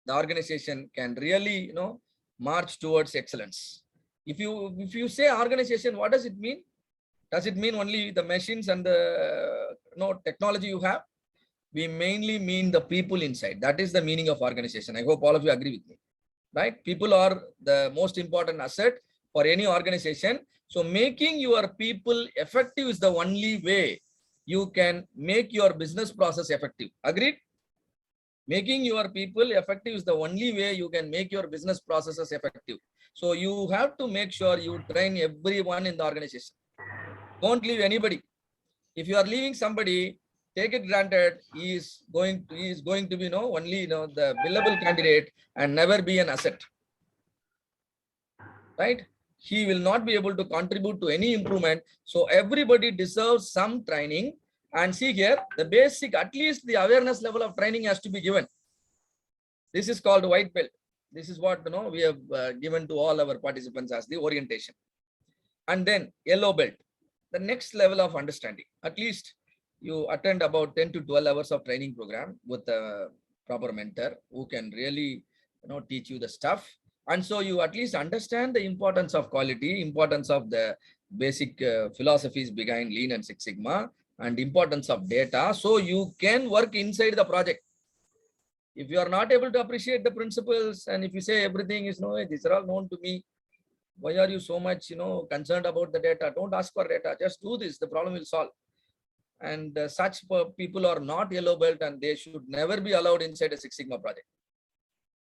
the organization can really, march towards excellence. If you say organization, what does it mean? Does it mean only the machines and the technology you have? We mainly mean the people inside. That is the meaning of organization. I hope all of you agree with me, right? People are the most important asset for any organization. So making your people effective is the only way you can make your business process effective. Agreed? Making your people effective is the only way you can make your business processes effective. So you have to make sure you train everyone in the organization. Don't leave anybody. If you are leaving somebody, take it granted he is going to be only the billable candidate and never be an asset. Right? He will not be able to contribute to any improvement. So everybody deserves some training. And see here, the basic, at least the awareness level of training has to be given. This is called white belt. This is what we have given to all our participants as the orientation. And then yellow belt, the next level of understanding. At least you attend about 10 to 12 hours of training program with a proper mentor who can really teach you the stuff. And so you at least understand the importance of quality, importance of the basic philosophies behind Lean and Six Sigma, and importance of data. So you can work inside the project. If you are not able to appreciate the principles, and if you say everything is these are all known to me, why are you so much concerned about the data? Don't ask for data. Just do this. The problem will solve. And such people are not yellow belt, and they should never be allowed inside a Six Sigma project.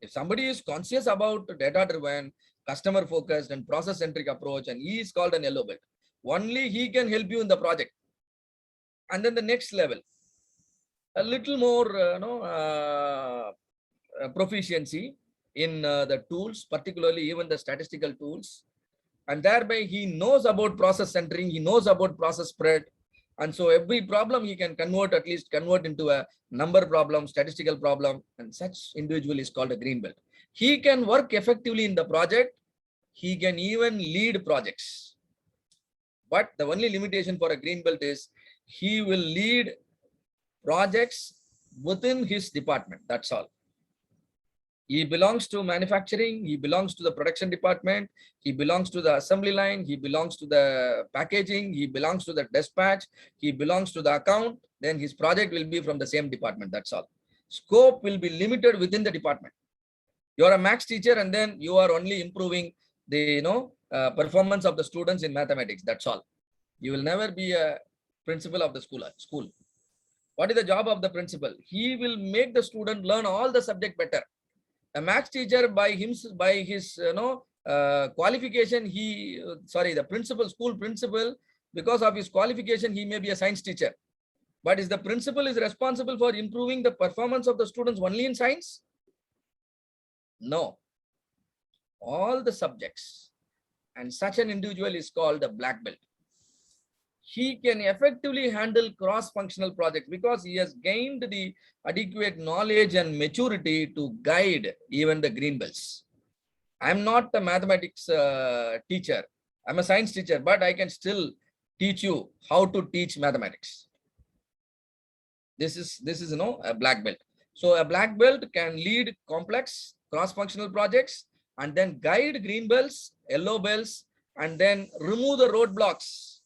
If somebody is conscious about data-driven, customer-focused, and process-centric approach, and he is called an yellow belt, only he can help you in the project. And then the next level, a little more proficiency in the tools, particularly even the statistical tools. And thereby he knows about process centering, he knows about process spread. And so every problem he can at least convert into a number problem, statistical problem. And such individual is called a green belt. He can work effectively in the project. He can even lead projects. But the only limitation for a green belt is he will lead projects within his department. That's all. He belongs to manufacturing, he belongs to the production department, he belongs to the assembly line, he belongs to the packaging, he belongs to the dispatch, he belongs to the account. Then his project will be from the same department. That's all. Scope will be limited within the department. You are a maths teacher, and then you are only improving the performance of the students in mathematics. That's all. You will never be a principal of the school. What is the job of the principal? He will make the student learn all the subject better. A maths teacher by his qualification, the school principal, because of his qualification, he may be a science teacher. But is the principal is responsible for improving the performance of the students only in science? No. All the subjects. And such an individual is called a black belt. He can effectively handle cross-functional projects because he has gained the adequate knowledge and maturity to guide even the green belts. I'm not a mathematics teacher. I'm a science teacher, but I can still teach you how to teach mathematics. This is a black belt. So a black belt can lead complex cross-functional projects and then guide green belts, yellow belts, and then remove the roadblocks.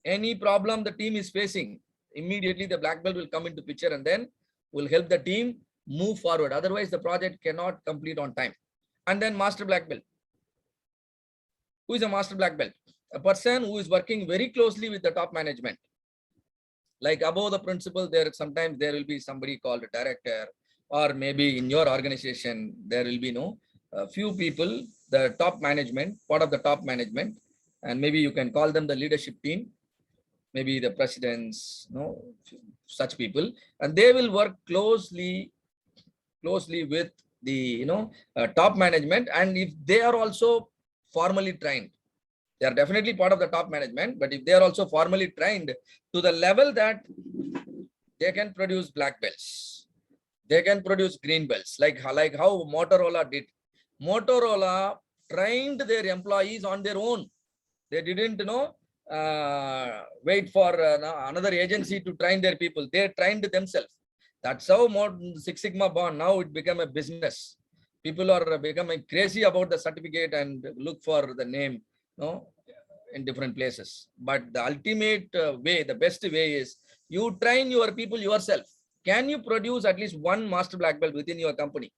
Any problem the team is facing, immediately the black belt will come into picture and then will help the team move forward. Otherwise, the project cannot complete on time. And then master black belt. Who is a master black belt? A person who is working very closely with the top management. Like above the principal, sometimes there will be somebody called a director, or maybe in your organization, there will be a few people, the top management, part of the top management, and maybe you can call them the leadership team. Maybe the presidents, such people, and they will work closely with the top management. And if they are also formally trained, they are definitely part of the top management. But if they are also formally trained to the level that they can produce black belts, they can produce green belts, like how Motorola did. Motorola trained their employees on their own. They didn't wait for another agency to train their people. They trained themselves. That's how modern Six Sigma born. Now it became a business. People are becoming crazy about the certificate and look for the name, in different places. But the ultimate way, the best way is you train your people yourself. Can you produce at least one master black belt within your company?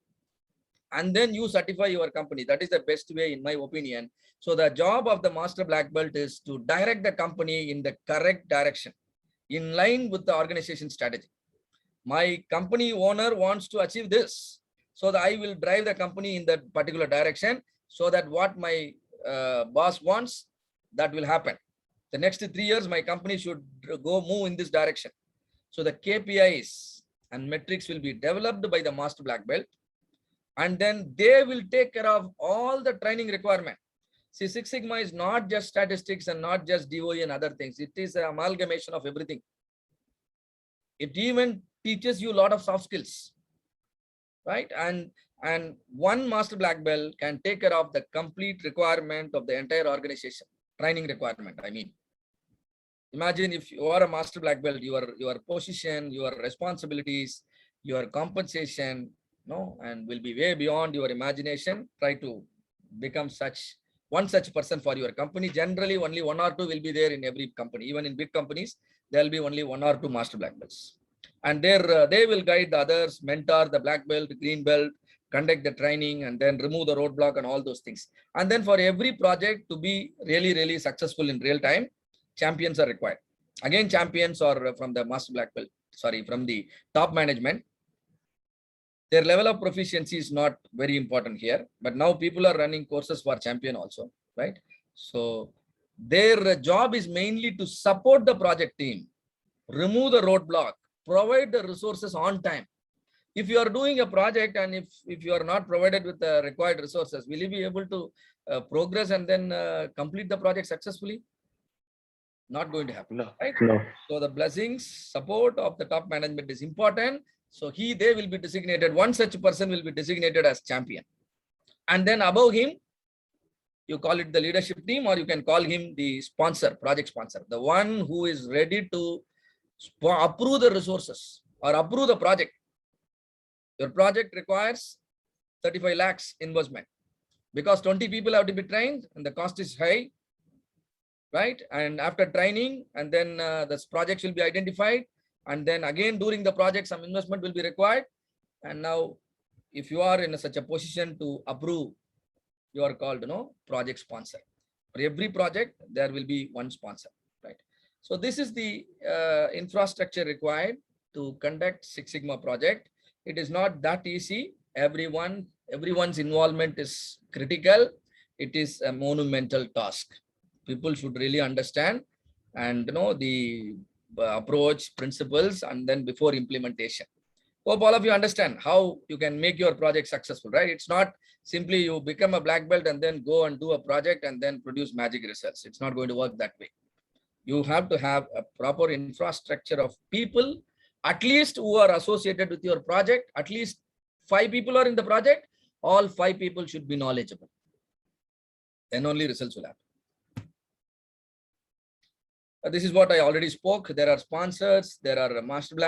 And then you certify your company. That is the best way, in my opinion. So the job of the master black belt is to direct the company in the correct direction, in line with the organization strategy. My company owner wants to achieve this, so that I will drive the company in that particular direction, so that what my boss wants, that will happen. The next 3 years, my company should move in this direction. So the KPIs and metrics will be developed by the master black belt, and then they will take care of all the training requirement. See, Six Sigma is not just statistics and not just DOE and other things. It is an amalgamation of everything. It even teaches you a lot of soft skills, right? And one master black belt can take care of the complete requirement of the entire organization, training requirement, I mean. Imagine if you are a master black belt, your position, your responsibilities, your compensation, and will be way beyond your imagination. Try to become one such person for your company. Generally, only 1 or 2 will be there in every company. Even in big companies, there will be only 1 or 2 master black belts. And they will guide the others, mentor the black belt, green belt, conduct the training, and then remove the roadblock and all those things. And then for every project to be really, really successful in real time, champions are required. Again, champions are from the master black belt, from the top management. Their level of proficiency is not very important here, but now people are running courses for champion also, right? So their job is mainly to support the project team, remove the roadblock, provide the resources on time. If you are doing a project and if you are not provided with the required resources, will you be able to progress and then complete the project successfully? Not going to happen, right? No. So the blessings, support of the top management is important. So they will be designated, one such person will be designated as champion. And then above him, you call it the leadership team, or you can call him the sponsor, project sponsor, the one who is ready to approve the resources or approve the project. Your project requires 35 lakhs investment because 20 people have to be trained and the cost is high, right? And after training, and then the projects will be identified, and then again during the project some investment will be required. And now if you are in such a position to approve, you are called project sponsor. For every project there will be one sponsor, right? So this is the infrastructure required to conduct Six Sigma project. It is not that easy. Everyone's involvement is critical. It is a monumental task. People should really understand and the approach, principles, and then before implementation. Hope all of you understand how you can make your project successful, right? It's not simply you become a black belt and then go and do a project and then produce magic results. It's not going to work that way. You have to have a proper infrastructure of people, at least who are associated with your project. At least 5 people are in the project. All 5 people should be knowledgeable. Then only results will happen. This is what I already spoke. There are sponsors, there are master black